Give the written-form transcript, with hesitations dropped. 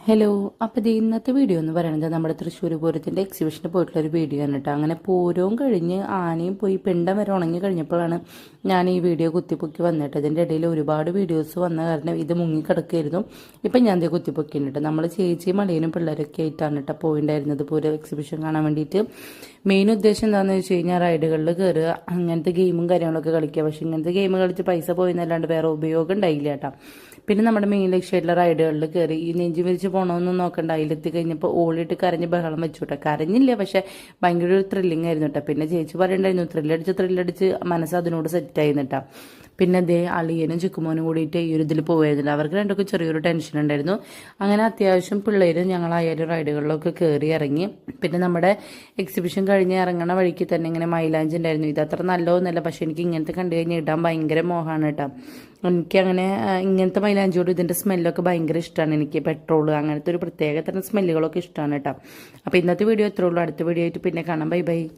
Hello. അപ്പോൾ ഇത് ഇന്നത്തെ വീഡിയോ എന്ന് പറയുന്നത് നമ്മുടെ തൃശ്ശൂർ പൂരത്തിൻ്റെ എക്സിബിഷന് പോയിട്ടുള്ളൊരു വീഡിയോ ആണ് കേട്ടോ. അങ്ങനെ പൂരവും കഴിഞ്ഞ് ആനയും പോയി പിണ്ടം വരെ ഉണങ്ങി കഴിഞ്ഞപ്പോഴാണ് ഞാൻ ഈ വീഡിയോ കുത്തിപ്പൊക്കി വന്നിട്ട്. ഇതിൻ്റെ ഇടയിൽ ഒരുപാട് വീഡിയോസ് വന്ന കാരണം ഇത് മുങ്ങിക്കിടക്കായിരുന്നു. ഇപ്പം ഞാൻ ഇത് കുത്തിപ്പൊക്കിയിട്ടുണ്ട്. നമ്മൾ ചേച്ചിയും മളിയനും പിള്ളേരൊക്കെ ആയിട്ടാണ് കേട്ടോ പോയിട്ടുണ്ടായിരുന്നത് പൂരം എക്സിബിഷൻ കാണാൻ വേണ്ടിയിട്ട്. മെയിൻ ഉദ്ദേശം എന്താണെന്ന് വെച്ച് കഴിഞ്ഞാൽ റൈഡുകളിൽ കയറുക, അങ്ങനത്തെ ഗെയിമും കാര്യങ്ങളൊക്കെ കളിക്കുക. പക്ഷേ ഇങ്ങനത്തെ ഗെയിം കളിച്ച് പൈസ പോയെന്നല്ലാണ്ട് വേറെ ഉപയോഗം ഉണ്ടായില്ല കേട്ടോ. പിന്നെ നമ്മുടെ മെയിൻ ലക്ഷ്യമായിട്ടുള്ള റൈഡുകളിൽ കയറി ഈ നെഞ്ചു വിരിച്ച് പോകണമെന്നും നോക്കണ്ട. അതിലെത്തി കഴിഞ്ഞപ്പോൾ ഓളിയിട്ട് കരഞ്ഞ് ബഹളം വെച്ചു കേട്ടോ. കരഞ്ഞില്ല, പക്ഷെ ഭയങ്കര ഒരു ത്രില്ലിംഗ് ആയിരുന്നു കേട്ടോ. പിന്നെ ചേച്ചി പറയണ്ടായിരുന്നു ത്രില്ലടിച്ച് മനസ്സ് അതിനോട് സെറ്റായി കേട്ടോ. പിന്നെ അതേ അളിയനും ചിക്കുമോനും കൂടിയിട്ട് ഈ ഒരു ഇതിൽ പോയിരുന്നില്ല. അവർക്ക് രണ്ടൊക്കെ ചെറിയൊരു ടെൻഷൻ ഉണ്ടായിരുന്നു. അങ്ങനെ അത്യാവശ്യം പിള്ളേരും ഞങ്ങളായാലും റൈഡുകളിലൊക്കെ കയറി ഇറങ്ങി. പിന്നെ നമ്മുടെ എക്സിബിഷൻ കഴിഞ്ഞ് ഇറങ്ങണ വഴിക്ക് തന്നെ ഇങ്ങനെ മൈലാഞ്ചി ഉണ്ടായിരുന്നു. ഇത് അത്ര നല്ലതൊന്നുമല്ല, പക്ഷെ എനിക്ക് ഇങ്ങനത്തെ കണ്ടു കഴിഞ്ഞാൽ ഇടാൻ ഭയങ്കര മോഹമാണ് കേട്ടോ. എനിക്കങ്ങനെ ഇങ്ങനത്തെ മൈലാഞ്ചിയോട് ഇതിൻ്റെ സ്മെല്ലൊക്കെ ഭയങ്കര ഇഷ്ടമാണ്. എനിക്ക് പെട്രോൾ അങ്ങനത്തെ ഒരു പ്രത്യേക തരം സ്മെല്ലുകളൊക്കെ ഇഷ്ടമാണ് കേട്ടോ. അപ്പോൾ ഇന്നത്തെ വീഡിയോ ഇത്രേ ഉള്ളൂ. അടുത്ത വീഡിയോ ആയിട്ട് പിന്നെ കാണാം. Bye bye.